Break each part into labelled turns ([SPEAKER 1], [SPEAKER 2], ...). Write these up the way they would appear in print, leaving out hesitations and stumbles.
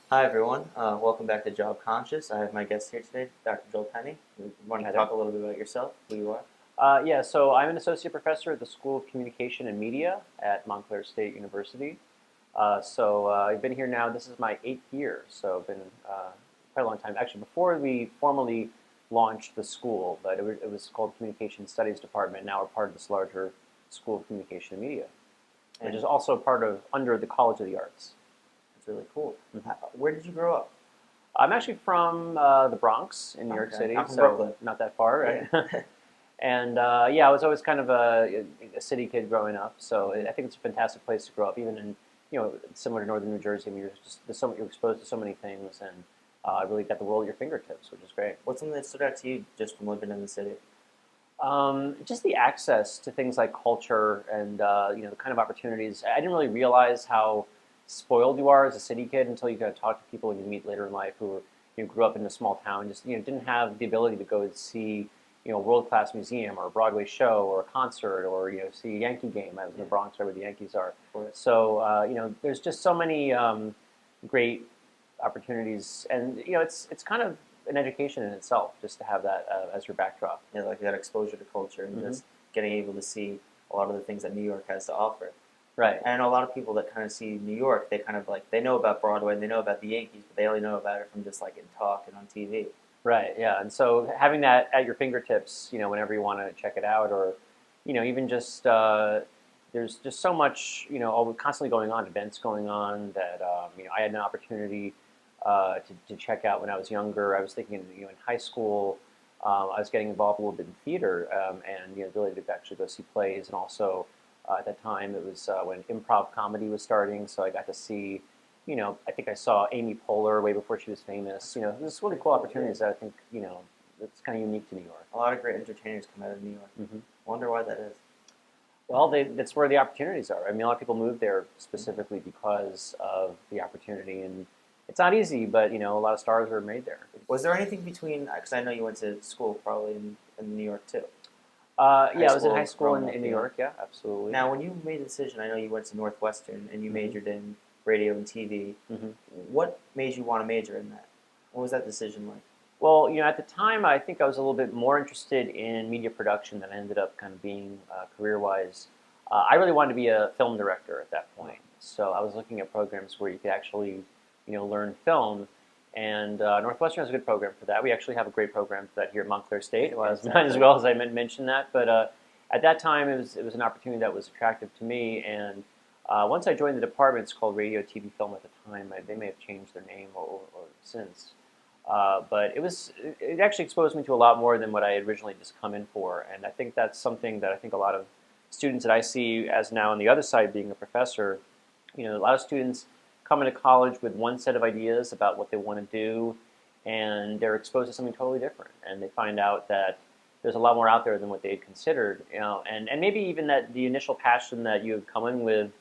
[SPEAKER 1] Hi everyone, welcome back to JobConscious. I have my guest here today, Dr. Penney. You want to
[SPEAKER 2] Hi
[SPEAKER 1] talk
[SPEAKER 2] there.
[SPEAKER 1] a little bit about yourself, who you are?
[SPEAKER 2] Yeah, so I'm an associate professor at the School of Communication and Media at Montclair State University. I've been here now, this is my 8th year, so I've been quite a long time. Actually, before we formally launched the school, but it was called Communication Studies Department. Now we're part of this larger School of Communication and Media, which
[SPEAKER 1] And
[SPEAKER 2] is also part of, under the College of the Arts.
[SPEAKER 1] it's really cool.
[SPEAKER 2] Mhm.
[SPEAKER 1] Where did you grow up?
[SPEAKER 2] I'm actually from the Bronx in New York
[SPEAKER 1] Okay,
[SPEAKER 2] City,
[SPEAKER 1] I'm from
[SPEAKER 2] so
[SPEAKER 1] Brooklyn.
[SPEAKER 2] not that far, right?
[SPEAKER 1] Yeah.
[SPEAKER 2] And yeah, I was always kind of a city kid growing up, so I think it's a fantastic place to grow up, even in, similar to northern New Jersey. I mean, you're exposed to so many things, and really got the world at your fingertips, which is great.
[SPEAKER 1] What's something that stood out to you just from living in the city?
[SPEAKER 2] Just the access to things like culture and the kind of opportunities. I didn't really realize how spoiled you are as a city kid until you kind of talk to people and you meet later in life who grew up in a small town, just didn't have the ability to go and see a world-class museum or a Broadway show or a concert or see a Yankee game. I was in
[SPEAKER 1] Yeah,
[SPEAKER 2] the Bronx, right where the Yankees are.
[SPEAKER 1] of course.
[SPEAKER 2] So there's just so many great opportunities, and it's kind of an education in itself just to have that as your backdrop.
[SPEAKER 1] Yeah, like that exposure to culture and
[SPEAKER 2] Hmm.
[SPEAKER 1] just getting able to see a lot of the things that New York has to offer.
[SPEAKER 2] Right.
[SPEAKER 1] And I know a lot of people that kind of see New York, they kind of like, they know about Broadway and they know about the Yankees, but they only know about it from just like in talk and on TV.
[SPEAKER 2] Right, yeah. And so having that at your fingertips, whenever you want to check it out, or, even just there's just so much, all constantly going on, events going on that, I had an opportunity to check out when I was younger. I was thinking, in high school, I was getting involved a little bit in theater, and, the ability to actually go see plays. And also at that time, it was when improv comedy was starting, so I got to see I think I saw Amy Poehler way before she was famous. There's really
[SPEAKER 1] Pretty
[SPEAKER 2] cool
[SPEAKER 1] cool, yeah.
[SPEAKER 2] opportunities that I think, it's kind of unique to New York.
[SPEAKER 1] A lot of great entertainers come out of New York.
[SPEAKER 2] Hmm.
[SPEAKER 1] Wonder why that is.
[SPEAKER 2] Well, that's where the opportunities are. I mean, a lot of people move there specifically because of the opportunity, and it's not easy, but a lot of stars are made there.
[SPEAKER 1] Was there anything between, because I know you went to school probably in New York too. High
[SPEAKER 2] Yeah, I was in high
[SPEAKER 1] school,
[SPEAKER 2] school
[SPEAKER 1] growing
[SPEAKER 2] in
[SPEAKER 1] up,
[SPEAKER 2] New
[SPEAKER 1] yeah.
[SPEAKER 2] York. Yeah, absolutely.
[SPEAKER 1] Now, when you made the decision, I know you went to Northwestern and you
[SPEAKER 2] Hmm.
[SPEAKER 1] majored in radio and TV.
[SPEAKER 2] Hmm.
[SPEAKER 1] What made you want to major in that? What was that decision like?
[SPEAKER 2] Well, at the time, I think I was a little bit more interested in media production than I ended up kind of being career-wise. I really wanted to be a film director at that point. So I was looking at programs where you could actually, learn film. And Northwestern has a good program for that. We actually have a great program for that here at Montclair State. Well,
[SPEAKER 1] Exactly.
[SPEAKER 2] might as well as I mentioned that. But at that time, it was an opportunity that was attractive to me. And once I joined the department, it's called Radio, TV, Film at the time. They may have changed their name or since. But it actually exposed me to a lot more than what I had originally just come in for. And I think that's something that I think a lot of students that I see as now on the other side being a professor, a lot of students come into college with one set of ideas about what they want to do, and they're exposed to something totally different. And they find out that there's a lot more out there than what they had considered, and maybe even that the initial passion that you have come in with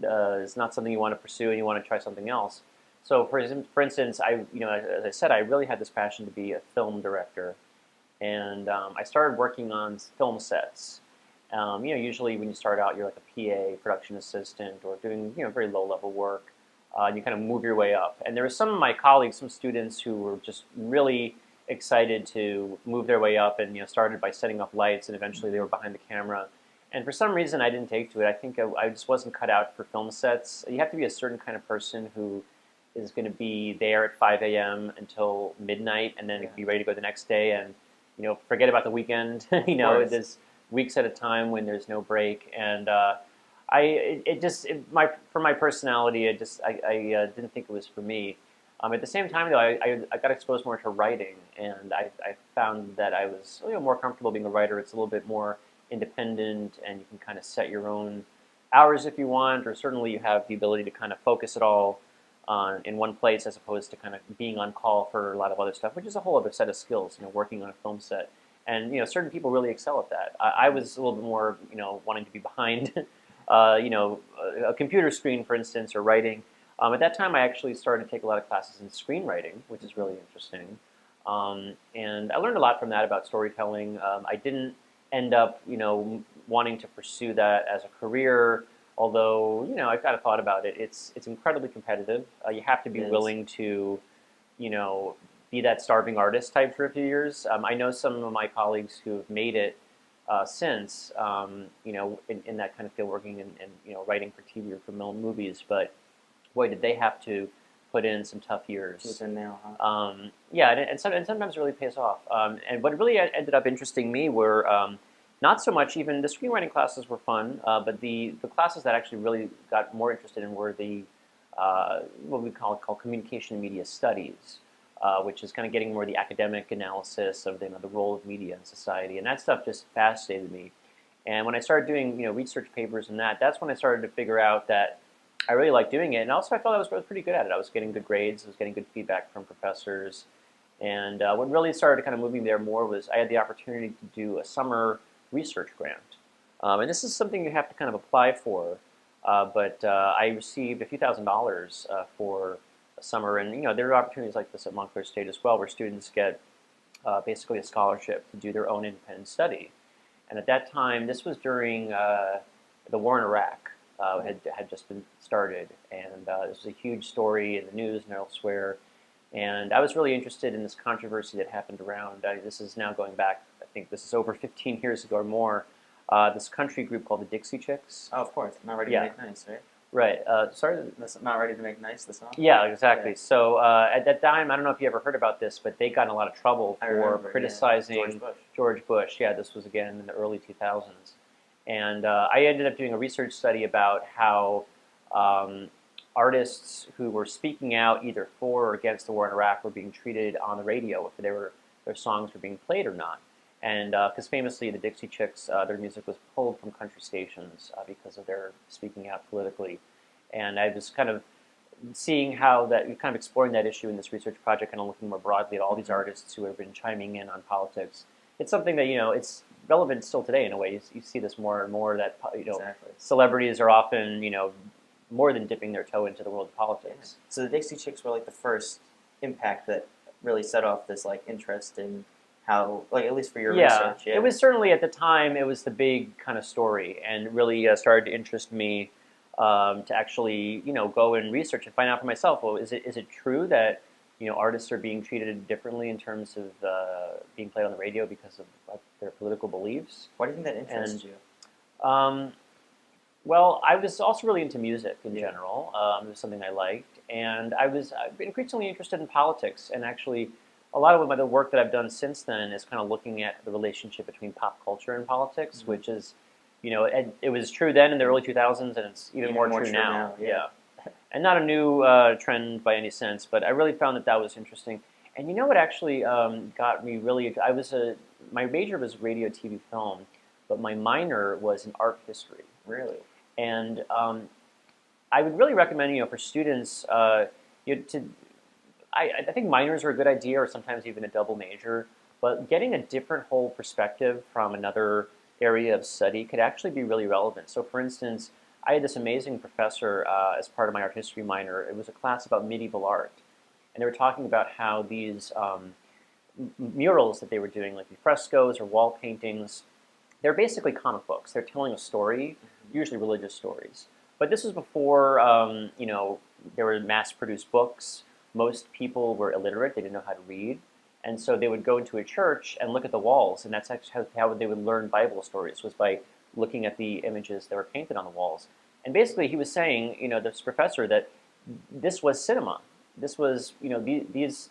[SPEAKER 2] is not something you want to pursue and you want to try something else. So, for instance, as I said, I really had this passion to be a film director, and I started working on film sets. Usually when you start out, you're like a PA, production assistant, or doing very low-level work. You kind of move your way up. And there were some of my colleagues, some students, who were just really excited to move their way up, and started by setting up lights, and eventually they were behind the camera. And for some reason, I didn't take to it. I think I just wasn't cut out for film sets. You have to be a certain kind of person who is going to be there at 5 a.m. until midnight, and then
[SPEAKER 1] Yeah.
[SPEAKER 2] be ready to go the next day, and forget about the weekend.
[SPEAKER 1] Of course.
[SPEAKER 2] There's weeks at a time when there's no break, and for my personality, I didn't think it was for me. At the same time, though, I got exposed more to writing, and I found that I was more comfortable being a writer. It's a little bit more independent, and you can kind of set your own hours if you want, or certainly you have the ability to kind of focus it all on in one place as opposed to kind of being on call for a lot of other stuff, which is a whole other set of skills, working on a film set. And certain people really excel at that. I was a little bit more, wanting to be behind, a computer screen, for instance, or writing. At that time, I actually started to take a lot of classes in screenwriting, which is really interesting. And I learned a lot from that about storytelling. I didn't end up, wanting to pursue that as a career. Although, I've kind of thought about it. It's incredibly competitive. You have to be
[SPEAKER 1] It is.
[SPEAKER 2] willing to, you know, be that starving artist type for a few years. I know some of my colleagues who have made it since, in that kind of field, working and writing for TV or for movies. But boy, did they have to put in some tough years.
[SPEAKER 1] Tooth and nail, huh?
[SPEAKER 2] Yeah, and sometimes it really pays off. And what really ended up interesting me were not so much even the screenwriting classes were fun, but the classes that actually really got more interested in were the what we call communication and media studies, which is kind of getting more the academic analysis of the role of media in society, and that stuff just fascinated me. And when I started doing research papers and that's when I started to figure out that I really liked doing it, and also I felt I was pretty good at it. I was getting good grades, I was getting good feedback from professors, and what really started to kind of move me there more was I had the opportunity to do a summer research grant. And this is something you have to kind of apply for, but I received a few $1,000s for a summer, and there are opportunities like this at Montclair State as well, where students get basically a scholarship to do their own independent study. And at that time, this was during the war in Iraq. Had just been started, and this was a huge story in the news and elsewhere. And I was really interested in this controversy that happened around. This is now going back, I think this is over 15 years ago or more. This country group called the Dixie Chicks.
[SPEAKER 1] Oh, of course. Not ready
[SPEAKER 2] Yeah.
[SPEAKER 1] to make nice, right?
[SPEAKER 2] Right. Sorry.
[SPEAKER 1] That's not ready to make nice, the song?
[SPEAKER 2] Yeah, exactly.
[SPEAKER 1] Yeah.
[SPEAKER 2] So at that time, I don't know if you ever heard about this, but they got in a lot of trouble
[SPEAKER 1] I
[SPEAKER 2] for
[SPEAKER 1] remember, yeah.
[SPEAKER 2] criticizing
[SPEAKER 1] George Bush.
[SPEAKER 2] Yeah, this was again in the early 2000s. And I ended up doing a research study about how artists who were speaking out either for or against the war in Iraq were being treated on the radio, if their songs were being played or not. And because famously the Dixie Chicks, their music was pulled from country stations because of their speaking out politically. And I was kind of seeing how that, kind of exploring that issue in this research project, kind of looking more broadly at all these artists who have been chiming in on politics. It's something that, it's relevant still today in a way. You see this more and more that,
[SPEAKER 1] Exactly.
[SPEAKER 2] celebrities are often, more than dipping their toe into the world of politics.
[SPEAKER 1] Yeah. So the Dixie Chicks were like the first impact that really set off this like interest in how, like at least for your research. Yeah,
[SPEAKER 2] it was certainly at the time, it was the big kind of story, and really started to interest me to actually, go and research and find out for myself. Well, is it true that artists are being treated differently in terms of being played on the radio because of their political beliefs?
[SPEAKER 1] Why do you think that interests you?
[SPEAKER 2] Well, I was also really into music in general. It was something I liked, and I've been increasingly interested in politics. And actually, a lot of the work that I've done since then is kind of looking at the relationship between pop culture and politics,
[SPEAKER 1] Mm-hmm.
[SPEAKER 2] which is, it was true then in the early 2000s, and it's even more true now.
[SPEAKER 1] Yeah.
[SPEAKER 2] And not a new trend by any sense, but I really found that was interesting. And what actually got me really, my major was radio, TV, film, but my minor was in art history.
[SPEAKER 1] Really?
[SPEAKER 2] And I would really recommend, for students, I think minors are a good idea, or sometimes even a double major, but getting a different whole perspective from another area of study could actually be really relevant. So for instance, I had this amazing professor as part of my art history minor. It was a class about medieval art. And they were talking about how these murals that they were doing, like the frescoes or wall paintings, they're basically comic books. They're telling a story, usually religious stories. But this was before, there were mass-produced books. Most people were illiterate. They didn't know how to read. And so they would go into a church and look at the walls, and that's actually how they would learn Bible stories, was by looking at the images that were painted on the walls. And basically he was saying, this professor, that this was cinema. This was, these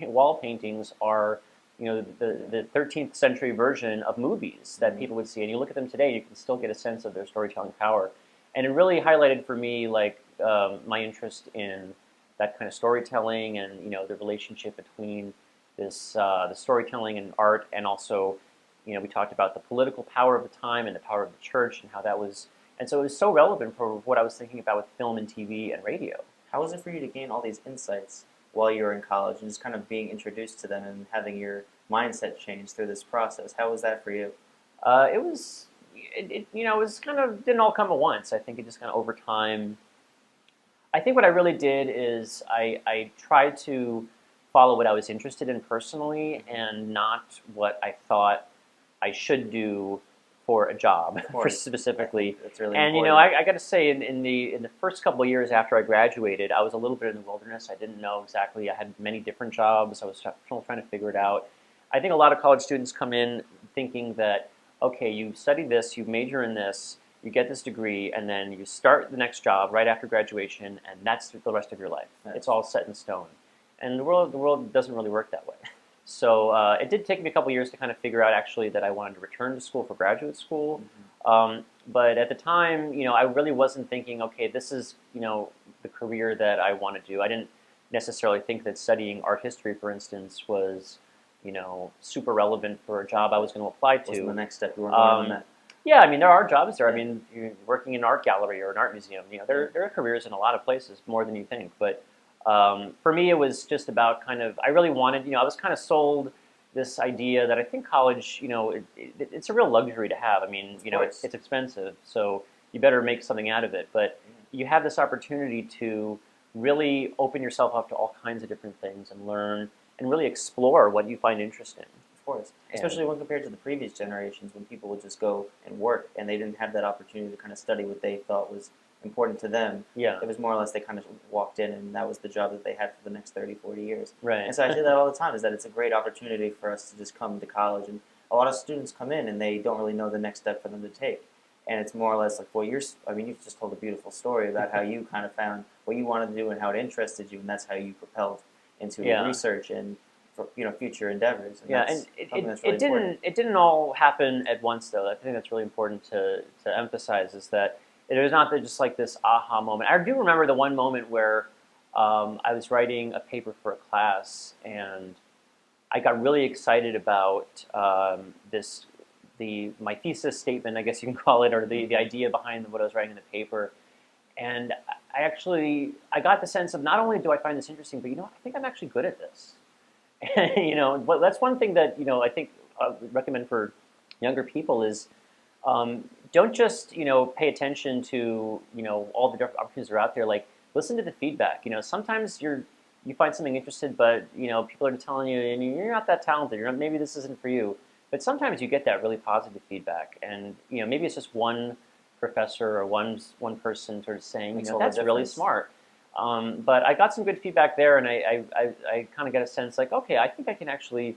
[SPEAKER 2] wall paintings are, the 13th century version of movies that people would see. And you look at them today, and you can still get a sense of their storytelling power. And it really highlighted for me, like, my interest in that kind of storytelling and, the relationship between this, the storytelling and art, and also, we talked about the political power of the time and the power of the church and how that was, and so it was so relevant for what I was thinking about with film and TV and radio.
[SPEAKER 1] How was it for you to gain all these insights while you were in college and just kind of being introduced to them and having your mindset change through this process? How was that for you?
[SPEAKER 2] It was kind of, didn't all come at once. I think it just kind of over time. I think what I really did is I tried to follow what I was interested in personally and not what I thought I should do for a job,
[SPEAKER 1] Of
[SPEAKER 2] for
[SPEAKER 1] course.
[SPEAKER 2] specifically.
[SPEAKER 1] That's really
[SPEAKER 2] And
[SPEAKER 1] important.
[SPEAKER 2] I got to say, in the first couple of years after I graduated, I was a little bit in the wilderness. I didn't know exactly. I had many different jobs. I was still trying to figure it out. I think a lot of college students come in thinking that, okay, you study this, you major in this, you get this degree, and then you start the next job right after graduation, and that's the rest of your life.
[SPEAKER 1] Right.
[SPEAKER 2] It's all set in stone. And the world doesn't really work that way. So it did take me a couple years to kind of figure out actually that I wanted to return to school for graduate school. But at the time, I really wasn't thinking, okay, this is, the career that I want to do. I didn't necessarily think that studying art history, for instance, was, super relevant for a job I was going to apply to.
[SPEAKER 1] Wasn't the next step. You weren't going on that.
[SPEAKER 2] Yeah, I mean, there are jobs there. I mean, you're working in an art gallery or an art museum, there are careers in a lot of places, more than you think. But for me, it was just about kind of, I really wanted, I was kind of sold this idea that I think college, it's a real luxury to have. I mean, it's expensive, so you better make something out of it. But you have this opportunity to really open yourself up to all kinds of different things and learn and really explore what you find interesting.
[SPEAKER 1] Of course. Especially when compared to the previous generations when people would just go and work and they didn't have that opportunity to kind of study what they thought was important to them.
[SPEAKER 2] Yeah.
[SPEAKER 1] It was more or less they kind of walked in and that was the job that they had for the next 30, 40 years.
[SPEAKER 2] Right.
[SPEAKER 1] And so I say that all the time, is that it's a great opportunity for us to just come to college. And a lot of students come in and they don't really know the next step for them to take. And it's more or less like, well, you've just told a beautiful story about how you kind of found what you wanted to do and how it interested you, and that's how you propelled into research and future endeavors. And
[SPEAKER 2] and
[SPEAKER 1] really
[SPEAKER 2] it didn't all happen at once, though. I think that's really important to emphasize, is that it was not just like this aha moment. I do remember the one moment where I was writing a paper for a class, and I got really excited about my thesis statement, I guess you can call it, or the idea behind what I was writing in the paper. And I got the sense of, not only do I find this interesting, but I think I'm actually good at this. And, but that's one thing that I think I would recommend for younger people is don't just pay attention to all the different opportunities that are out there. Like, listen to the feedback. Sometimes you find something interesting, but people are telling you and you're not that talented. Maybe this isn't for you. But sometimes you get that really positive feedback, and maybe it's just one professor or one person sort of saying, that's really smart. But I got some good feedback there, and I kind of got a sense like, okay, I think I can actually,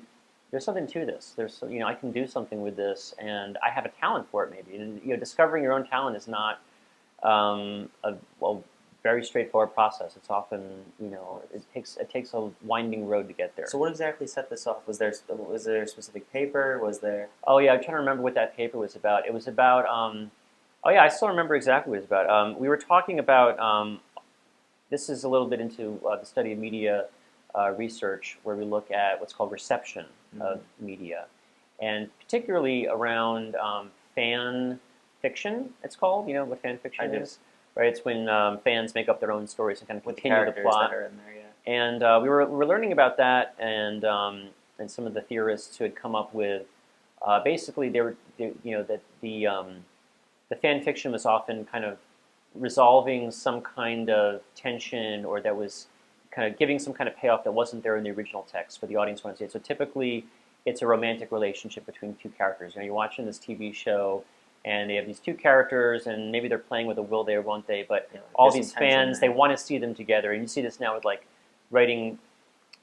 [SPEAKER 2] there's something to this. There's I can do something with this, and I have a talent for it maybe. And discovering your own talent is not a very straightforward process. It's often it takes a winding road to get there.
[SPEAKER 1] So what exactly set this off? Was there a specific paper? Was there?
[SPEAKER 2] Oh yeah, I'm trying to remember what that paper was about. It was about oh yeah, I still remember exactly what it was about. We were talking about this is a little bit into the study of media research, where we look at what's called reception of media, and particularly around fan fiction. It's called. You know what fan fiction is? Right, it's when fans make up their own stories and kind of continue the plot.
[SPEAKER 1] That are in there, yeah.
[SPEAKER 2] And we were learning about that, and some of the theorists who had come up with basically that the fan fiction was often kind of resolving some kind of tension, or that was kind of giving some kind of payoff that wasn't there in the original text for the audience wanted to see it. So typically, it's a romantic relationship between two characters. You're watching this TV show, and they have these two characters, and maybe they're playing with a will they or won't they, but all these fans, they want to see them together. And you see this now with like writing,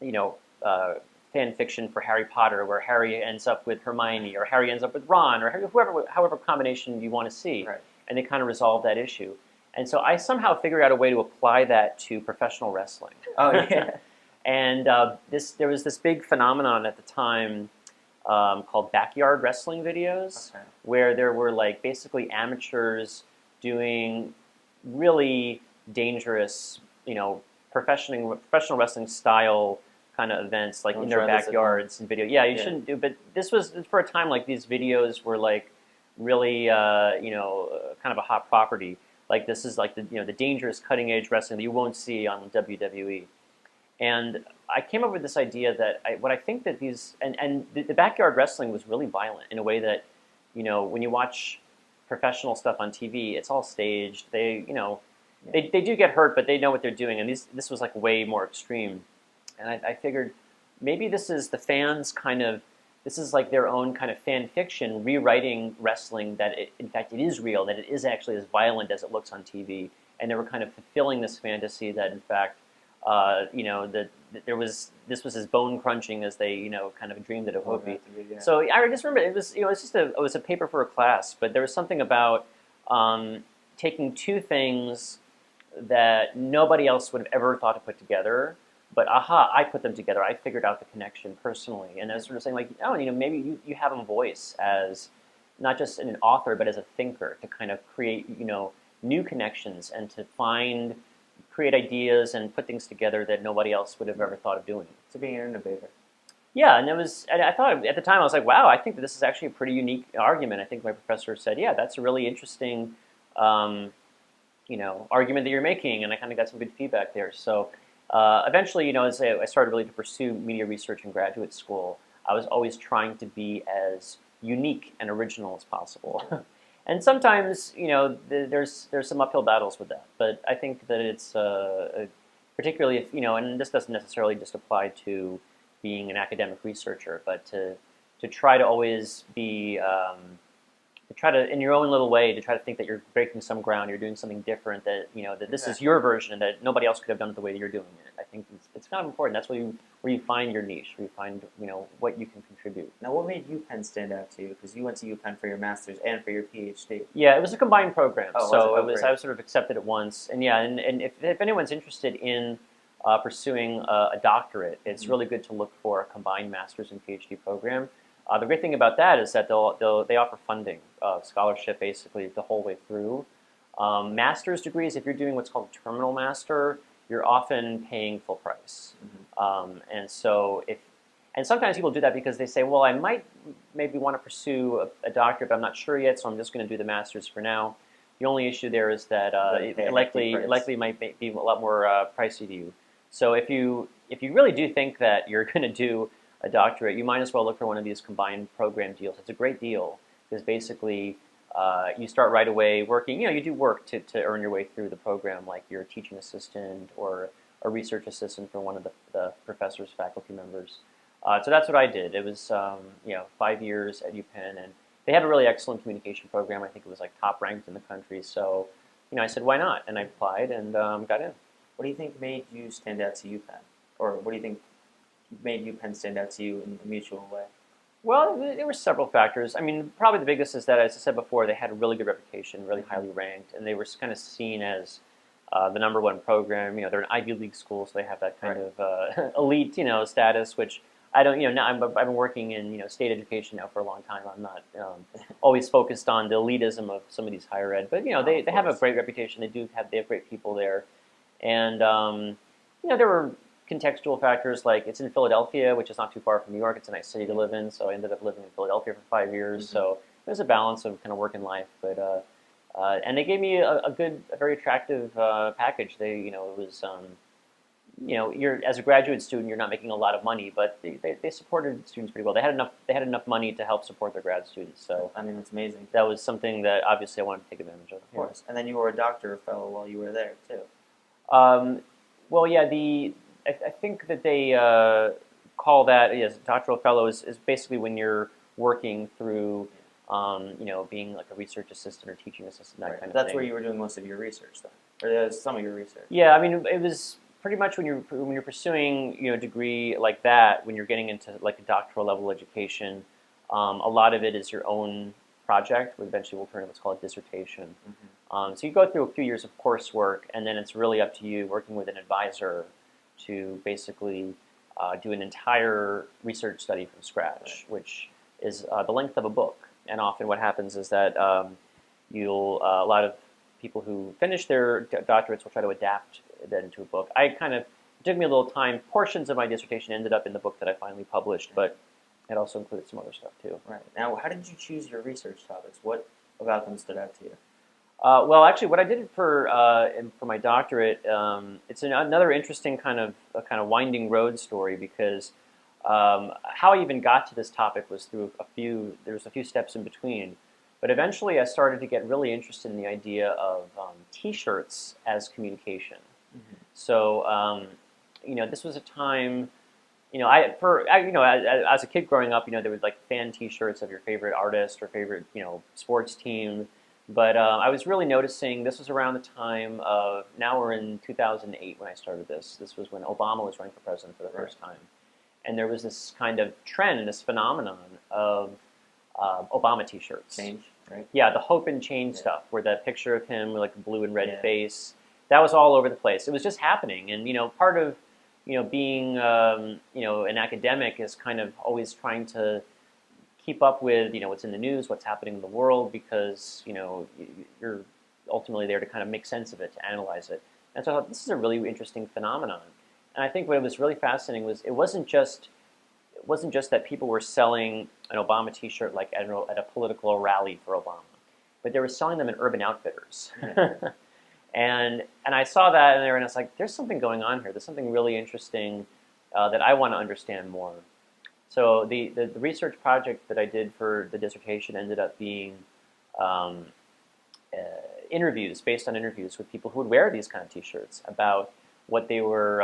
[SPEAKER 2] fan fiction for Harry Potter, where Harry ends up with Hermione, or Harry ends up with Ron, or however combination you want to see.
[SPEAKER 1] Right.
[SPEAKER 2] And they kind of resolve that issue. And so I somehow figured out a way to apply that to professional wrestling.
[SPEAKER 1] Oh, yeah.
[SPEAKER 2] And there was this big phenomenon at the time called backyard wrestling videos, where there were like basically amateurs doing really dangerous, professional wrestling style kind of events, like in their backyards and video. Yeah, you shouldn't do. But this was for a time like these videos were like really, kind of a hot property. Like this is like the dangerous cutting edge wrestling that you won't see on WWE. And I came up with this idea that I think that these and the backyard wrestling was really violent in a way that when you watch professional stuff on TV, it's all staged. They they do get hurt, but they know what they're doing. And this was like way more extreme. And I figured maybe this is the fans kind of this is like their own kind of fan fiction, rewriting wrestling that in fact it is real, that it is actually as violent as it looks on TV, and they were kind of fulfilling this fantasy that in fact, that this was as bone crunching as they kind of dreamed that it would be.
[SPEAKER 1] Yeah.
[SPEAKER 2] So I just remember it was a paper for a class, but there was something about taking two things that nobody else would have ever thought to put together. But aha, I put them together. I figured out the connection personally. And I was sort of saying like, oh, maybe you have a voice as not just an author, but as a thinker to kind of create, new connections and to create ideas and put things together that nobody else would have ever thought of doing.
[SPEAKER 1] To being an innovator.
[SPEAKER 2] Yeah, and I thought at the time, I was like, wow, I think that this is actually a pretty unique argument. I think my professor said, yeah, that's a really interesting, argument that you're making, and I kind of got some good feedback there. So eventually, as I started really to pursue media research in graduate school, I was always trying to be as unique and original as possible. And sometimes, there's some uphill battles with that. But I think that it's particularly if, and this doesn't necessarily just apply to being an academic researcher, but to try to always be to try to, in your own little way, to try to think that you're breaking some ground, you're doing something different, that that this is your version, and that nobody else could have done it the way that you're doing it. I think it's kind of important. That's where you find your niche, where you find what you can contribute.
[SPEAKER 1] Now, what made UPenn stand out to you? Because you went to UPenn for your master's and for your Ph.D.
[SPEAKER 2] Yeah, it was a combined program, so
[SPEAKER 1] I was
[SPEAKER 2] sort of accepted at once. And yeah, and if anyone's interested in pursuing a doctorate, it's really good to look for a combined master's and Ph.D. program. The great thing about that is that they offer funding, scholarship basically the whole way through. Master's degrees, if you're doing what's called a terminal master, you're often paying full price. And sometimes people do that because they say, well, I might maybe want to pursue a doctorate, but I'm not sure yet, so I'm just going to do the master's for now. The only issue there is that it likely might be a lot more pricey to you. So if you really do think that you're going to do a doctorate, you might as well look for one of these combined program deals. It's a great deal because basically you start right away working. You do work to earn your way through the program, like you're a teaching assistant or a research assistant for one of the professor's faculty members. So that's what I did. It was 5 years at UPenn, and they have a really excellent communication program. I think it was like top ranked in the country. So I said, why not? And I applied and got in.
[SPEAKER 1] What do you think made you stand out to UPenn? Or what do you think made UPenn stand out to you in a mutual way?
[SPEAKER 2] Well, there were several factors. I mean, probably the biggest is that, as I said before, they had a really good reputation, really highly ranked, and they were kind of seen as the #1 program. They're an Ivy League school, so they have that kind of elite, status, which I don't, I've been working in, state education now for a long time. I'm not always focused on the elitism of some of these higher ed, but, they have a great reputation. They have great people there. And, there were contextual factors, like it's in Philadelphia, which is not too far from New York. It's a nice city to live in, so I ended up living in Philadelphia for 5 years. So there's a balance of kind of work and life, but and they gave me a very attractive package. It was you're as a graduate student, you're not making a lot of money, but they supported students pretty well. They had enough money to help support their grad students. So
[SPEAKER 1] I mean, it's amazing.
[SPEAKER 2] That was something that obviously I wanted to take advantage of.
[SPEAKER 1] Of course, and then you were a doctor fellow while you were there too.
[SPEAKER 2] Well, yeah, I think that they call that, yes, doctoral fellow is basically when you're working through, being like a research assistant or teaching assistant, that kind of thing.
[SPEAKER 1] That's where you were doing most of your research, then, or some of your research.
[SPEAKER 2] Yeah, I mean, it was pretty much when you're pursuing, a degree like that, when you're getting into like a doctoral level education, a lot of it is your own project, which eventually will turn into what's called a dissertation. So you go through a few years of coursework, and then it's really up to you, working with an advisor, to basically do an entire research study from scratch, which is the length of a book. And often what happens is that a lot of people who finish their doctorates will try to adapt that into a book. It took me a little time. Portions of my dissertation ended up in the book that I finally published, but it also included some other stuff too.
[SPEAKER 1] Right. Now, how did you choose your research topics? What about them stood out to you?
[SPEAKER 2] Well, actually, what I did for my doctorate, it's another interesting kind of winding road story, because how I even got to this topic was through there was a few steps in between. But eventually, I started to get really interested in the idea of T-shirts as communication. So, this was a time as a kid growing up, there was like fan T-shirts of your favorite artist or favorite, sports team. But I was really noticing this was around the time of, now we're in 2008 when I started this. This was when Obama was running for president for the first time. And there was this kind of trend, this phenomenon of Obama T-shirts.
[SPEAKER 1] Change, right?
[SPEAKER 2] Yeah, the hope and change stuff, where that picture of him with like a blue and red face, that was all over the place. It was just happening. And, part of, being, an academic is kind of always trying to keep up with, what's in the news, what's happening in the world, because, you're ultimately there to kind of make sense of it, to analyze it. And so I thought, this is a really interesting phenomenon. And I think what was really fascinating was it wasn't just that people were selling an Obama T-shirt like at a political rally for Obama, but they were selling them in Urban Outfitters. and I saw that in there, and I was like, there's something going on here. There's something really interesting that I want to understand more. So the research project that I did for the dissertation ended up being interviews, based on interviews with people who would wear these kind of T-shirts about what they were,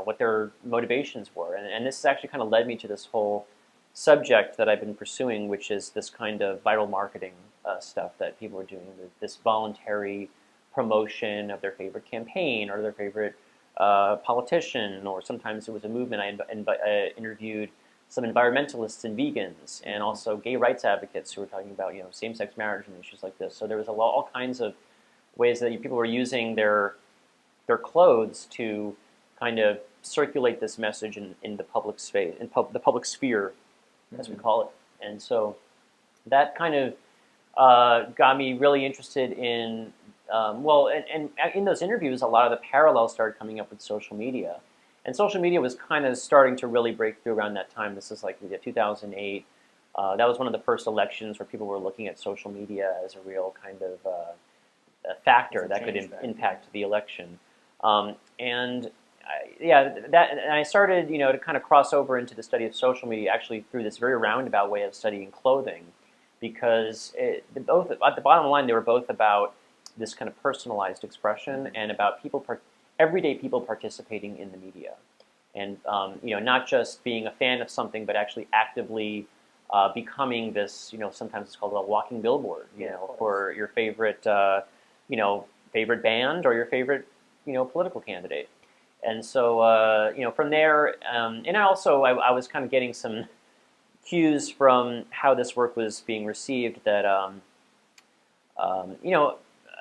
[SPEAKER 2] what their motivations were. And this actually kind of led me to this whole subject that I've been pursuing, which is this kind of viral marketing stuff that people are doing, this voluntary promotion of their favorite campaign or their favorite politician, or sometimes it was a movement. I interviewed some environmentalists and vegans, and also gay rights advocates who were talking about same-sex marriage and issues like this. So there was all kinds of ways that people were using their clothes to kind of circulate this message in the public space, in the public sphere, as we call it. And so that kind of got me really interested in, and in those interviews, a lot of the parallels started coming up with social media. And social media was kind of starting to really break through around that time. This is like 2008. That was one of the first elections where people were looking at social media as a real kind of a factor that could impact the election. And I started, to kind of cross over into the study of social media actually through this very roundabout way of studying clothing, because both at the bottom line, they were both about this kind of personalized expression and about everyday people participating in the media, and not just being a fan of something, but actually actively becoming this. Sometimes it's called a walking billboard. For your favorite, favorite band or your favorite, political candidate. And so, from there, and I was kind of getting some cues from how this work was being received that,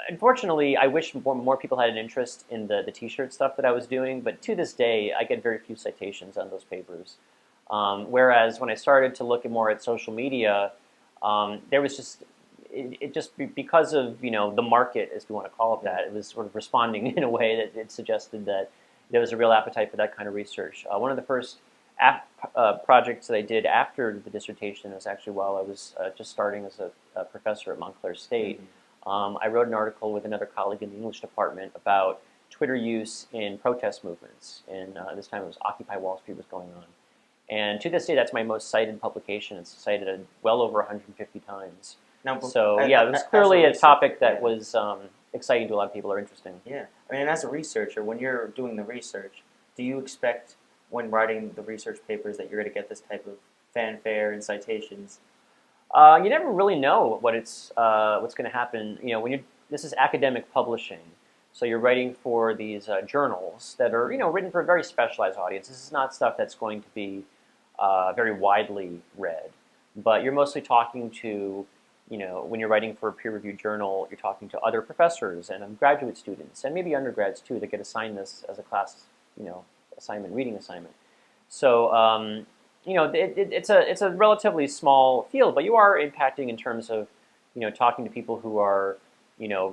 [SPEAKER 2] unfortunately, I wish more people had an interest in the T-shirt stuff that I was doing, but to this day, I get very few citations on those papers. Whereas when I started to look more at social media, there was just, because of, the market, as we want to call it that, it was sort of responding in a way that it suggested that there was a real appetite for that kind of research. One of the first projects that I did after the dissertation was actually while I was just starting as a professor at Montclair State. I wrote an article with another colleague in the English department about Twitter use in protest movements, and this time it was Occupy Wall Street was going on. And to this day, that's my most cited publication. It's cited well over 150 times. Now, so yeah, it was clearly a topic that was exciting to a lot of people, or interesting.
[SPEAKER 1] Yeah, I mean, and as a researcher, when you're doing the research, do you expect when writing the research papers that you're going to get this type of fanfare and citations?
[SPEAKER 2] You never really know what's going to happen. This is academic publishing, so you're writing for these journals that are written for a very specialized audience. This is not stuff that's going to be very widely read, but you're mostly talking to, when you're writing for a peer-reviewed journal, you're talking to other professors and graduate students and maybe undergrads too that get assigned this as a class, reading assignment. So. It's a relatively small field, but you are impacting in terms of, talking to people who are,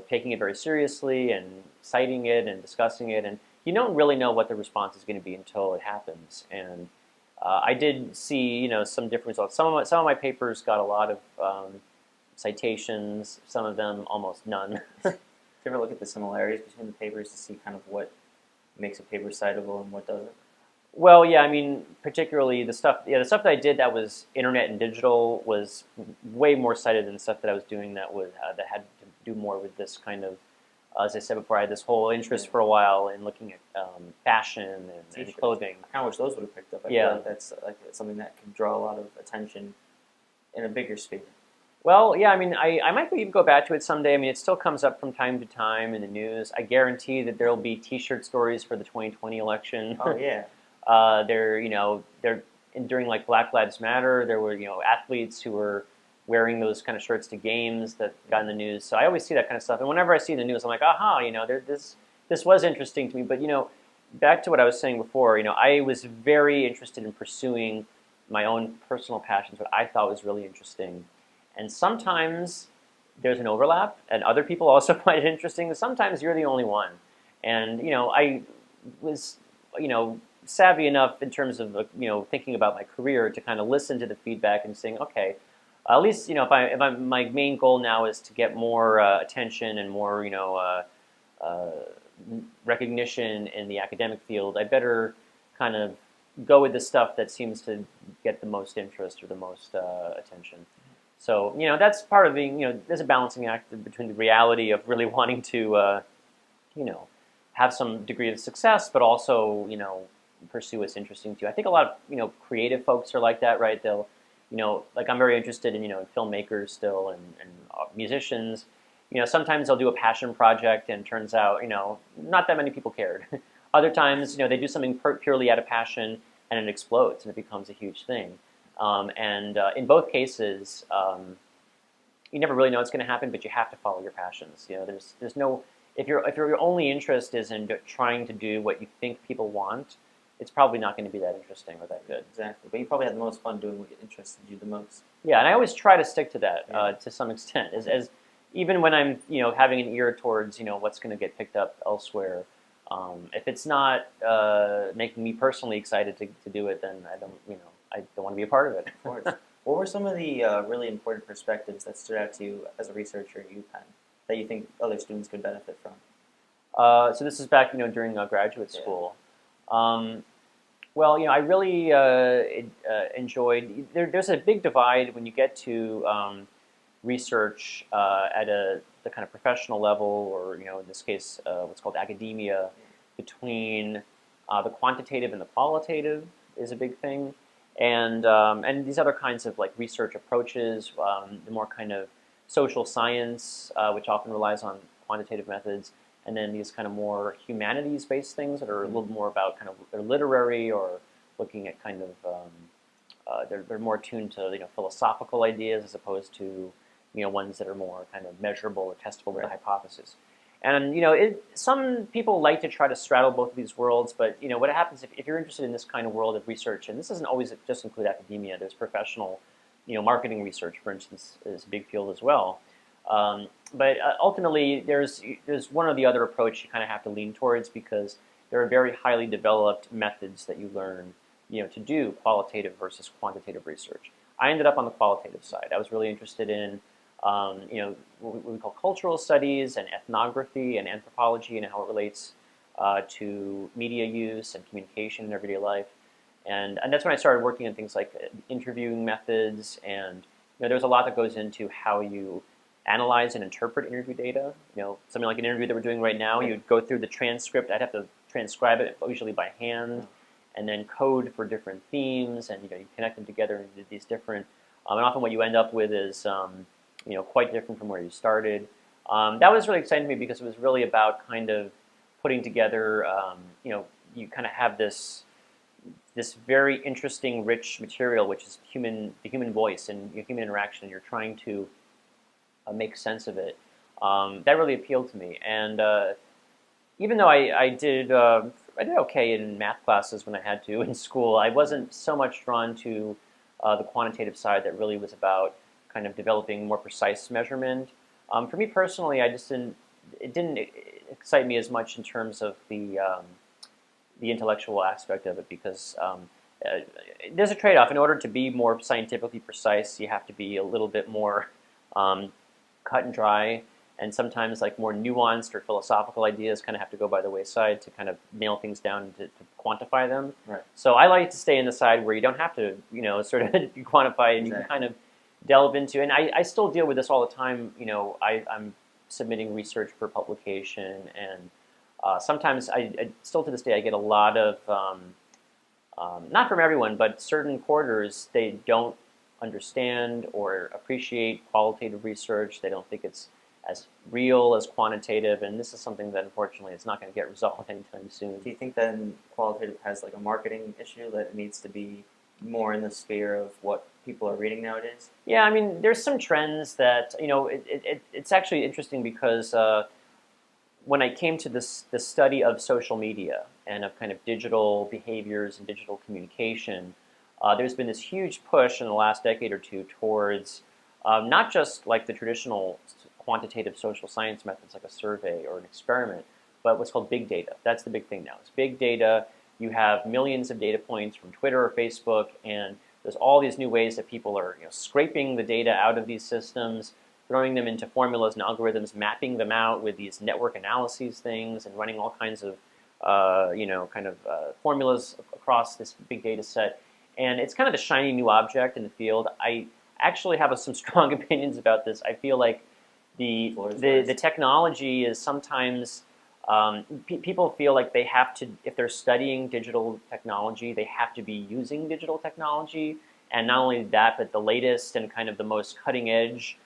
[SPEAKER 2] taking it very seriously and citing it and discussing it, and you don't really know what the response is going to be until it happens. And I did see, some different results. Some of my papers got a lot of citations. Some of them almost none.
[SPEAKER 1] Do you ever look at the similarities between the papers to see kind of what makes a paper citable and what doesn't?
[SPEAKER 2] Well, yeah, I mean, particularly the stuff that I did that was internet and digital was way more cited than the stuff that I was doing that had to do more with this kind of As I said before, I had this whole interest for a while in looking at fashion and clothing.
[SPEAKER 1] I kind of wish those would have picked up. I
[SPEAKER 2] Yeah.
[SPEAKER 1] feel like that's like something that can draw a lot of attention in a bigger sphere.
[SPEAKER 2] Well, yeah, I mean, I might even go back to it someday. I mean, it still comes up from time to time in the news. I guarantee that there will be T-shirt stories for the 2020 election.
[SPEAKER 1] Oh yeah.
[SPEAKER 2] They're during like Black Lives Matter. There were athletes who were wearing those kind of shirts to games that got in the news. So I always see that kind of stuff. And whenever I see the news, I'm like, aha, this was interesting to me. But back to what I was saying before, I was very interested in pursuing my own personal passions, what I thought was really interesting. And sometimes there's an overlap, and other people also find it interesting. Sometimes you're the only one. And I was savvy enough in terms of thinking about my career to kind of listen to the feedback and saying, okay, at least if my main goal now is to get more attention and more recognition in the academic field, I better kind of go with the stuff that seems to get the most interest or the most attention. So that's part of being there's a balancing act between the reality of really wanting to have some degree of success, but also pursue what's interesting to you. I think a lot of creative folks are like that, right? They'll like I'm very interested in filmmakers still and musicians. Sometimes they'll do a passion project and it turns out not that many people cared. Other times they do something purely out of passion and it explodes and it becomes a huge thing. In both cases, you never really know what's going to happen, but you have to follow your passions. There's no if your only interest is in trying to do what you think people want, it's probably not going to be that interesting or that good.
[SPEAKER 1] Exactly. But you probably had the most fun doing what interested you the most.
[SPEAKER 2] Yeah, and I always try to stick to that to some extent. As even when I'm having an ear towards what's going to get picked up elsewhere, if it's not making me personally excited to do it, then I don't want to be a part of it.
[SPEAKER 1] Of course. What were some of the really important perspectives that stood out to you as a researcher at UPenn that you think other students could benefit from?
[SPEAKER 2] So this is back during graduate school. Well, I really enjoyed. There's a big divide when you get to research at the kind of professional level, or in this case, what's called academia, between the quantitative and the qualitative is a big thing, and these other kinds of like research approaches, the more kind of social science, which often relies on quantitative methods. And then these kind of more humanities-based things that are a little more about kind of they're literary or looking at kind of they're more tuned to philosophical ideas as opposed to ones that are more kind of measurable or testable with a hypothesis. And some people like to try to straddle both of these worlds, but what happens if you're interested in this kind of world of research, and this doesn't always just include academia. There's professional marketing research, for instance, is a big field as well. But ultimately, there's one or the other approach you kind of have to lean towards because there are very highly developed methods that you learn, to do qualitative versus quantitative research. I ended up on the qualitative side. I was really interested in, what we call cultural studies and ethnography and anthropology and how it relates to media use and communication in everyday life. And that's when I started working on things like interviewing methods, and there's a lot that goes into how you analyze and interpret interview data. Something like an interview that we're doing right now, you'd go through the transcript. I'd have to transcribe it, usually by hand, and then code for different themes, and you connect them together into these different. And often what you end up with is quite different from where you started. That was really exciting to me because it was really about kind of putting together. You kind of have this very interesting, rich material, which is the human voice and human interaction. And you're trying to make sense of it. That really appealed to me, and even though I did okay in math classes when I had to in school, I wasn't so much drawn to the quantitative side that really was about kind of developing more precise measurement. For me personally, it didn't excite me as much in terms of the intellectual aspect of it because there's a trade-off. In order to be more scientifically precise, you have to be a little bit more cut and dry, and sometimes like more nuanced or philosophical ideas kind of have to go by the wayside to kind of nail things down and to quantify them.
[SPEAKER 1] Right.
[SPEAKER 2] So I like to stay in the side where you don't have to, sort of quantify, and you can kind of delve into. And I still deal with this all the time. I'm submitting research for publication, and sometimes I still to this day I get a lot of not from everyone, but certain quarters they don't understand or appreciate qualitative research. They don't think it's as real as quantitative, and this is something that unfortunately is not going to get resolved anytime soon.
[SPEAKER 1] Do you think then qualitative has like a marketing issue that it needs to be more in the sphere of what people are reading nowadays?
[SPEAKER 2] Yeah, I mean, there's some trends that, it's actually interesting because when I came to the study of social media and of kind of digital behaviors and digital communication, there's been this huge push in the last decade or two towards not just like the traditional quantitative social science methods like a survey or an experiment, but what's called big data. That's the big thing now. It's big data. You have millions of data points from Twitter or Facebook, and there's all these new ways that people are scraping the data out of these systems, throwing them into formulas and algorithms, mapping them out with these network analyses things, and running all kinds of formulas across this big data set. And it's kind of the shiny new object in the field. I actually have some strong opinions about this. I feel like the technology is sometimes people feel like they have to, if they're studying digital technology, they have to be using digital technology, and not only that, but the latest and kind of the most cutting edge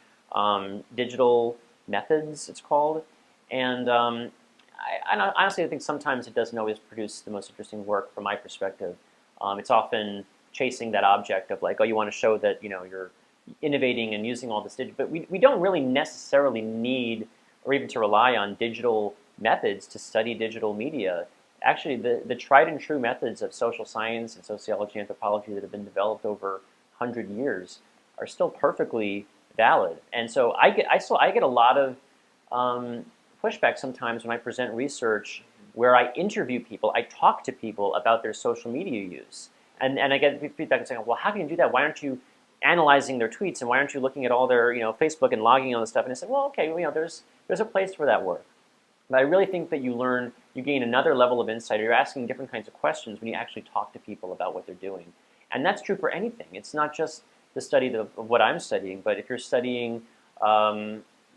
[SPEAKER 2] digital methods, it's called. And honestly, I think sometimes it doesn't always produce the most interesting work from my perspective. It's often chasing that object of like, oh, you want to show that you're innovating and using all this digital, but we don't really necessarily need or even to rely on digital methods to study digital media. Actually, the tried and true methods of social science and sociology, anthropology that have been developed over 100 years are still perfectly valid. And so I get a lot of pushback sometimes when I present research where I interview people, I talk to people about their social media use. And I get feedback saying, well, how can you do that? Why aren't you analyzing their tweets, and why aren't you looking at all their Facebook and logging all this stuff? And I said, well, okay, there's a place for that work. But I really think that you gain another level of insight, or you're asking different kinds of questions when you actually talk to people about what they're doing. And that's true for anything. It's not just the study of what I'm studying, but if you're studying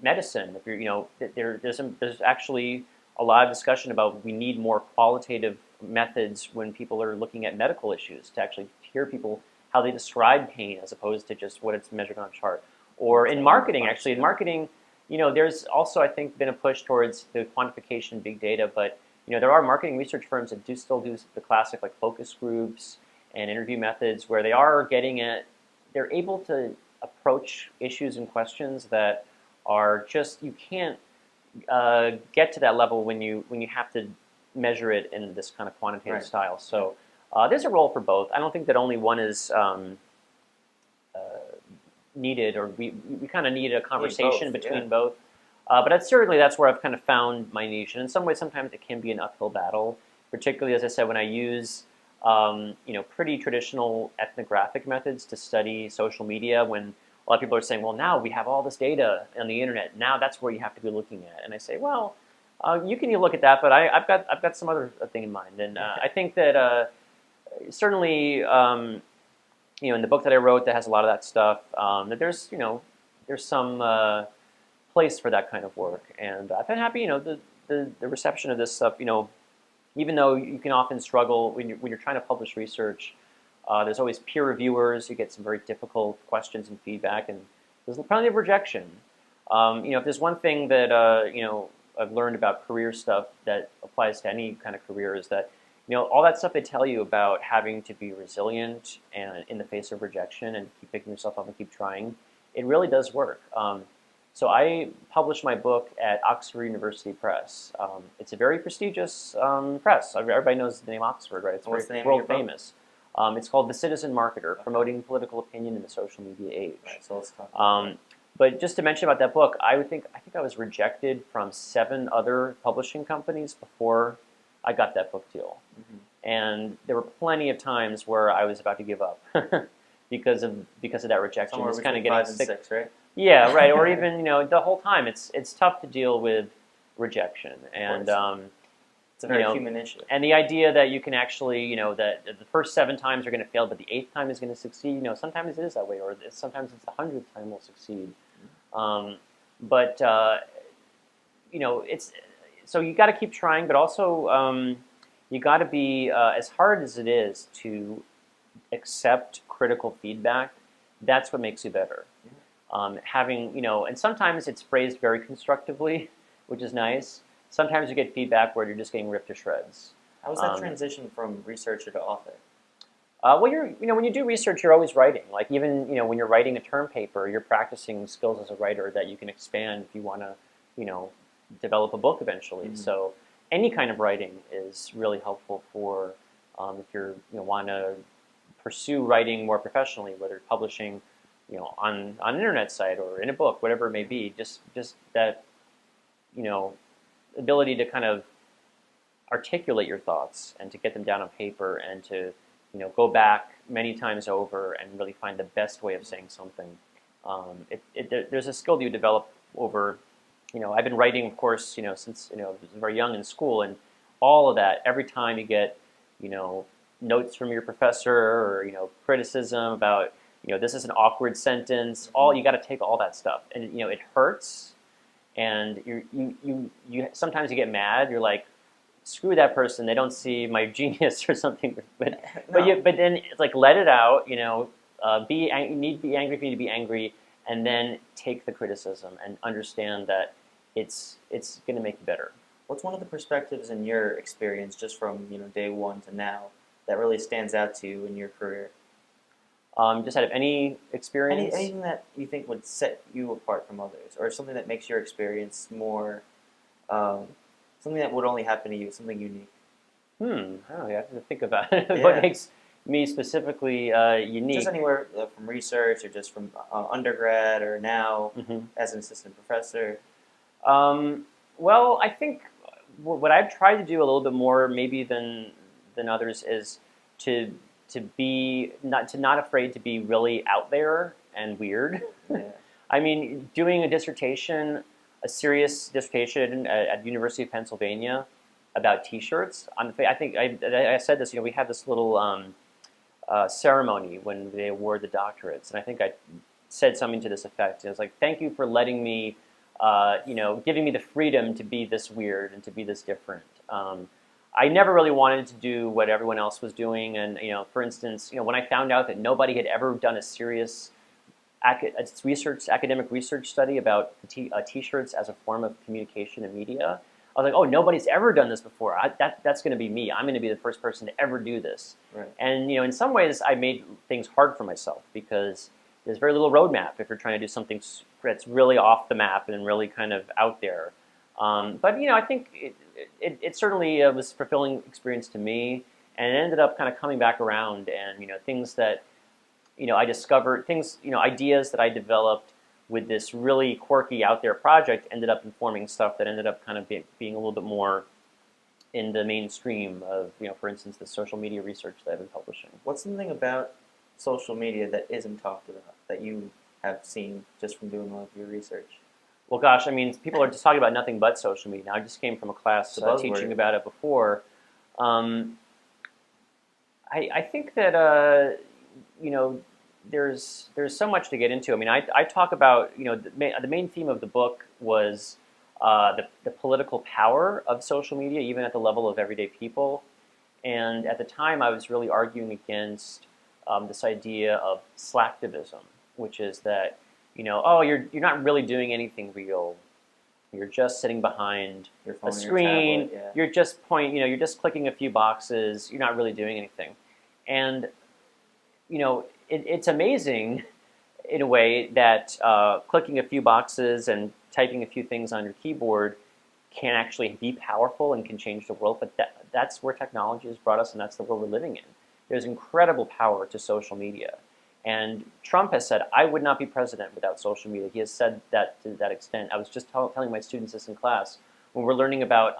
[SPEAKER 2] medicine, if you're, there's actually a lot of discussion about we need more qualitative methods when people are looking at medical issues to actually hear people how they describe pain as opposed to just what it's measured on a chart. Or in marketing, actually, there's also, I think, been a push towards the quantification of big data, but there are marketing research firms that still do the classic like focus groups and interview methods where they are they're able to approach issues and questions that are just, you can't get to that level when you have to measure it in this kind of quantitative style. So there's a role for both. I don't think that only one is needed, or we kind of need a conversation between both. But that's where I've kind of found my niche. And in some ways, sometimes it can be an uphill battle, particularly, as I said, when I use pretty traditional ethnographic methods to study social media, when a lot of people are saying, well, now we have all this data on the internet. Now that's where you have to be looking at. And I say, well, you can look at that, but I've got some other thing in mind. And I think that certainly, in the book that I wrote that has a lot of that stuff, that there's some place for that kind of work. And I've been happy, the reception of this stuff, even though you can often struggle when you're trying to publish research. There's always peer reviewers. You get some very difficult questions and feedback, and there's plenty of rejection. If there's one thing that I've learned about career stuff that applies to any kind of career is that all that stuff they tell you about having to be resilient and in the face of rejection and keep picking yourself up and keep trying, it really does work. So I published my book at Oxford University Press. It's a very prestigious press. Everybody knows the name Oxford, right? It's very world famous. It's called The Citizen Marketer, Promoting Political Opinion in the Social Media Age.
[SPEAKER 1] Right, so let's talk about that.
[SPEAKER 2] But just to mention about that book, I think I was rejected from 7 other publishing companies before I got that book deal. Mm-hmm. And there were plenty of times where I was about to give up because of that rejection.
[SPEAKER 1] Somewhere
[SPEAKER 2] it's kind of
[SPEAKER 1] between
[SPEAKER 2] getting
[SPEAKER 1] 5 and
[SPEAKER 2] sick.
[SPEAKER 1] 6, right?
[SPEAKER 2] Yeah, right. Or even the whole time, it's tough to deal with rejection, and
[SPEAKER 1] it's a very human issue.
[SPEAKER 2] And the idea that you can actually, that the first 7 times are going to fail, but the 8th time is going to succeed. Sometimes it is that way, or sometimes it's the 100th time will succeed. But it's so you got to keep trying, but also you got to be as hard as it is to accept critical feedback. That's what makes you better. Having, and sometimes it's phrased very constructively, which is nice. Sometimes you get feedback where you're just getting ripped to shreds.
[SPEAKER 1] How was that transition from researcher to author?
[SPEAKER 2] Well, when you do research, you're always writing. Like even, when you're writing a term paper, you're practicing skills as a writer that you can expand if you want to, develop a book eventually. Mm-hmm. So any kind of writing is really helpful for if you're, want to pursue writing more professionally, whether publishing, on an internet site or in a book, whatever it may be. Just that, ability to kind of articulate your thoughts and to get them down on paper and to go back many times over and really find the best way of saying something. There's a skill that you develop over, I've been writing, of course, since, I was very young in school, and all of that, every time you get, notes from your professor or, criticism about, this is an awkward sentence, you got to take all that stuff. And, it hurts, and you sometimes you get mad, you're like, screw that person, they don't see my genius or something. But then it's like, let it out, you need to be angry if you need to be angry, and then take the criticism and understand that it's going to make you better.
[SPEAKER 1] What's one of the perspectives in your experience, just from day one to now, that really stands out to you in your career?
[SPEAKER 2] Just out of any experience?
[SPEAKER 1] Anything that you think would set you apart from others, or something that makes your experience more, something that would only happen to you, something unique.
[SPEAKER 2] I have to think about it.
[SPEAKER 1] Yeah.
[SPEAKER 2] What makes me specifically unique?
[SPEAKER 1] Just anywhere from research, or just from undergrad, or now as an assistant professor.
[SPEAKER 2] Well, I think what I've tried to do a little bit more, maybe than others, is to be not afraid to be really out there and weird.
[SPEAKER 1] Yeah.
[SPEAKER 2] I mean, doing a serious dissertation at the University of Pennsylvania about T-shirts. I think I said this. We had this little ceremony when they award the doctorates, and I think I said something to this effect. It was like, "Thank you for letting me, giving me the freedom to be this weird and to be this different." I never really wanted to do what everyone else was doing, and for instance, when I found out that nobody had ever done a serious academic research study about T-shirts as a form of communication and media, I was like, oh, nobody's ever done this before. That's going to be me. I'm going to be the first person to ever do this.
[SPEAKER 1] Right. And
[SPEAKER 2] in some ways, I made things hard for myself because there's very little roadmap if you're trying to do something that's really off the map and really kind of out there. But I think it certainly was a fulfilling experience to me, and it ended up kind of coming back around, and things that I discovered, ideas that I developed with this really quirky out there project ended up informing stuff that ended up kind of being a little bit more in the mainstream of, for instance, the social media research that I've been publishing.
[SPEAKER 1] What's something about social media that isn't talked about, that you have seen just from doing all of your research?
[SPEAKER 2] Well, gosh, I mean, people are just talking about nothing but social media now. I just came from a class teaching about it before. I think that, there's so much to get into. I mean, I talk about, the main theme of the book was the political power of social media, even at the level of everyday people. And at the time, I was really arguing against this idea of slacktivism, which is that, you're not really doing anything real. You're just sitting behind
[SPEAKER 1] your phone,
[SPEAKER 2] a screen.
[SPEAKER 1] Your tablet, yeah.
[SPEAKER 2] You're just you're just clicking a few boxes. You're not really doing anything. And it's amazing in a way that clicking a few boxes and typing a few things on your keyboard can actually be powerful and can change the world. But that's where technology has brought us, and that's the world we're living in. There's incredible power to social media. And Trump has said, I would not be president without social media. He has said that to that extent. I was just telling my students this in class. When we're learning about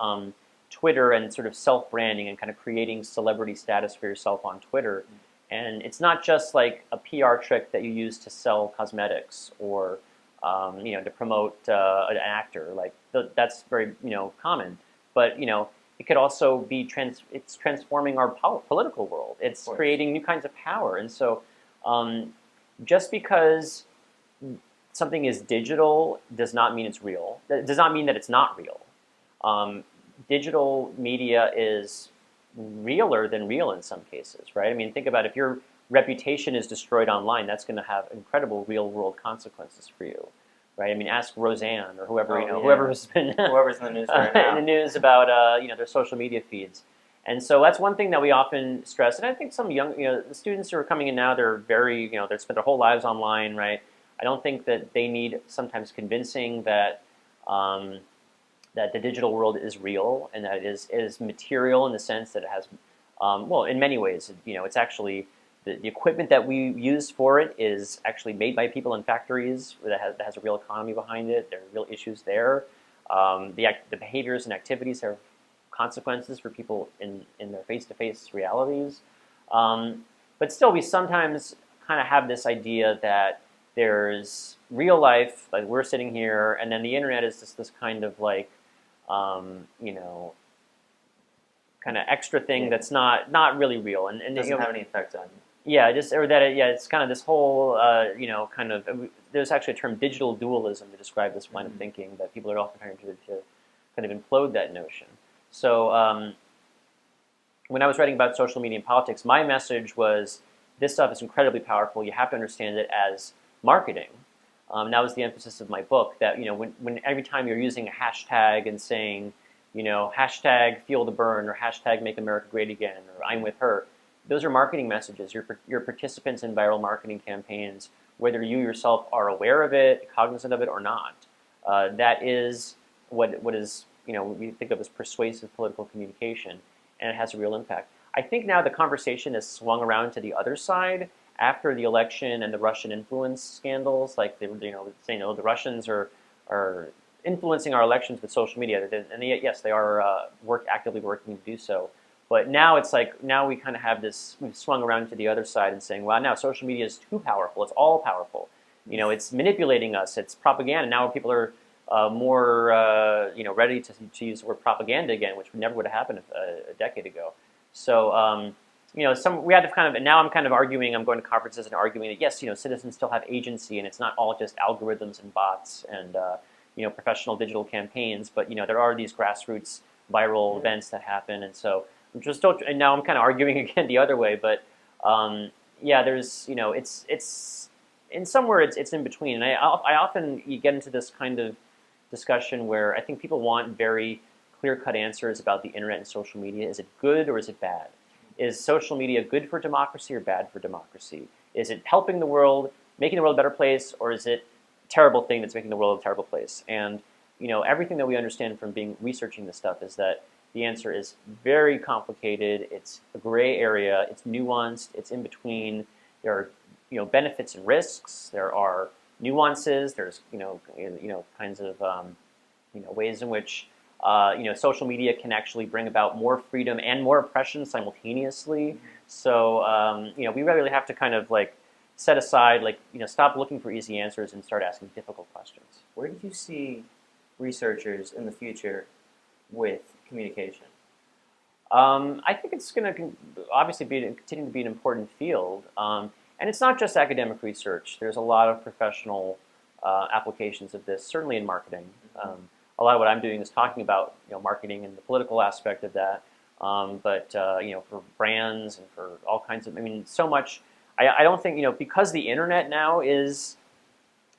[SPEAKER 2] Twitter and sort of self-branding and kind of creating celebrity status for yourself on Twitter, and it's not just like a PR trick that you use to sell cosmetics or to promote an actor. Like that's very common. But it could also be it's transforming our political world. It's creating new kinds of power. And so just because something is digital does not mean it's real. That does not mean that it's not real. Digital media is realer than real in some cases, right? I mean, think about if your reputation is destroyed online, that's going to have incredible real-world consequences for you, right? I mean, ask Roseanne or whoever, whoever's been
[SPEAKER 1] whoever's in the news right now.
[SPEAKER 2] in the news about their social media feeds. And so that's one thing that we often stress. And I think some young, the students who are coming in now, they're very, they've spent their whole lives online, right? I don't think that they need sometimes convincing that that the digital world is real and that it is material in the sense that it has, well, in many ways, it's actually the equipment that we use for it is actually made by people in factories that has a real economy behind it. There are real issues there. The behaviors and activities have consequences for people in their face-to-face realities. But still, we sometimes kind of have this idea that there's real life, like we're sitting here, and then the internet is just this kind of like, kind of extra thing that's not really real, and
[SPEAKER 1] doesn't have any effect on you.
[SPEAKER 2] Yeah, it's kind of this whole, there's actually a term, digital dualism, to describe this line of thinking that people are often trying to kind of implode that notion. So when I was writing about social media and politics, my message was this stuff is incredibly powerful. You have to understand it as marketing. That was the emphasis of my book, that when every time you're using a hashtag and saying, hashtag fuel the burn or hashtag make America great again or I'm with her, those are marketing messages. You're participants in viral marketing campaigns, whether you yourself are aware of it, cognizant of it, or not. That is what is, we think of as persuasive political communication, and it has a real impact. I think now the conversation has swung around to the other side after the election and the Russian influence scandals. Like they were, saying, the Russians are influencing our elections with social media, and yes, they are actively working to do so. But now it's like, now we kind of have this, we've swung around to the other side and saying, well, now social media is too powerful. It's all powerful. It's manipulating us. It's propaganda. Now people are more, ready to use the word propaganda again, which never would have happened a decade ago. So, we had to kind of, and now I'm kind of arguing, I'm going to conferences and arguing that, yes, citizens still have agency, and it's not all just algorithms and bots and, professional digital campaigns, but, there are these grassroots viral events that happen, and so, and now I'm kind of arguing again the other way, but there's, it's in somewhere it's in between, and I often get into this kind of discussion where I think people want very clear-cut answers about the internet and social media. Is it good or is it bad? Is social media good for democracy or bad for democracy? Is it helping the world, making the world a better place, or is it a terrible thing that's making the world a terrible place? And everything that we understand from researching this stuff is that the answer is very complicated. It's a gray area. It's nuanced. It's in between. There are benefits and risks. There are nuances. There's kinds of ways in which social media can actually bring about more freedom and more oppression simultaneously. So we really have to kind of like set aside, stop looking for easy answers and start asking difficult questions.
[SPEAKER 1] Where do you see researchers in the future with communication?
[SPEAKER 2] I think it's going to obviously continue to be an important field, and it's not just academic research. There's a lot of professional applications of this, certainly in marketing. A lot of what I'm doing is talking about marketing and the political aspect of that, but for brands and for all kinds of, so much. I don't think because the internet now is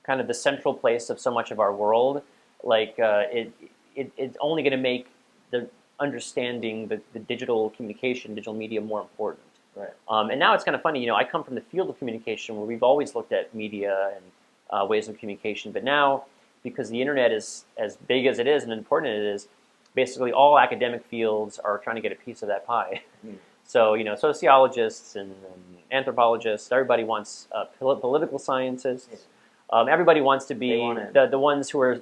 [SPEAKER 2] kind of the central place of so much of our world. It's only going to make the understanding the digital communication, digital media more important.
[SPEAKER 1] Right.
[SPEAKER 2] And now it's kind of funny. I come from the field of communication where we've always looked at media and ways of communication, but now, because the internet is as big as it is and important as it is, basically all academic fields are trying to get a piece of that pie. So, sociologists and anthropologists, everybody wants political scientists. Everybody wants to be the ones who are,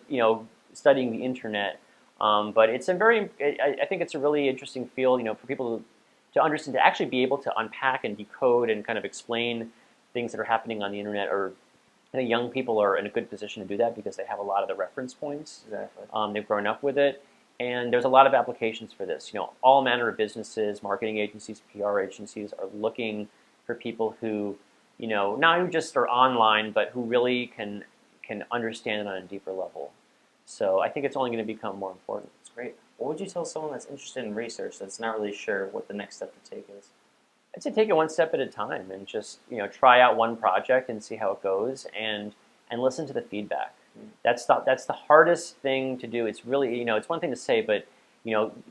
[SPEAKER 2] studying the internet. But it's I think it's a really interesting field, for people to understand, to actually be able to unpack and decode and kind of explain things that are happening on the internet. Or I think young people are in a good position to do that because they have a lot of the reference points.
[SPEAKER 1] Exactly.
[SPEAKER 2] They've grown up with it. And there's a lot of applications for this. All manner of businesses, marketing agencies, PR agencies are looking for people who, not who just are online, but who really can can understand it on a deeper level. So I think it's only going to become more important.
[SPEAKER 1] That's great. What would you tell someone that's interested in research that's not really sure what the next step to take is?
[SPEAKER 2] I'd say take it one step at a time and just try out one project and see how it goes and listen to the feedback. That's the hardest thing to do. It's really it's one thing to say, but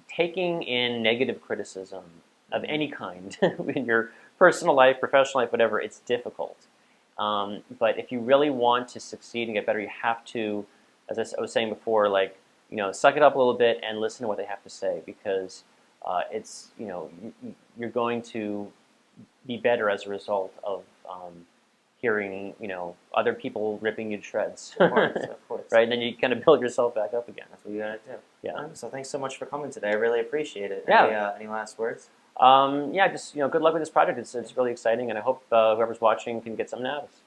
[SPEAKER 2] taking in negative criticism of any kind in your personal life, professional life, whatever, it's difficult. But if you really want to succeed and get better, you have to, as I was saying before, like suck it up a little bit and listen to what they have to say, because it's you're going to be better as a result of hearing other people ripping you to shreds.
[SPEAKER 1] Of course.
[SPEAKER 2] Right, and then you kind of build yourself back up again.
[SPEAKER 1] That's what you gotta do.
[SPEAKER 2] Yeah.
[SPEAKER 1] So thanks so much for coming today. I really appreciate it.
[SPEAKER 2] Yeah.
[SPEAKER 1] Any last words?
[SPEAKER 2] Yeah, just good luck with this project. It's really exciting, and I hope whoever's watching can get something out of this.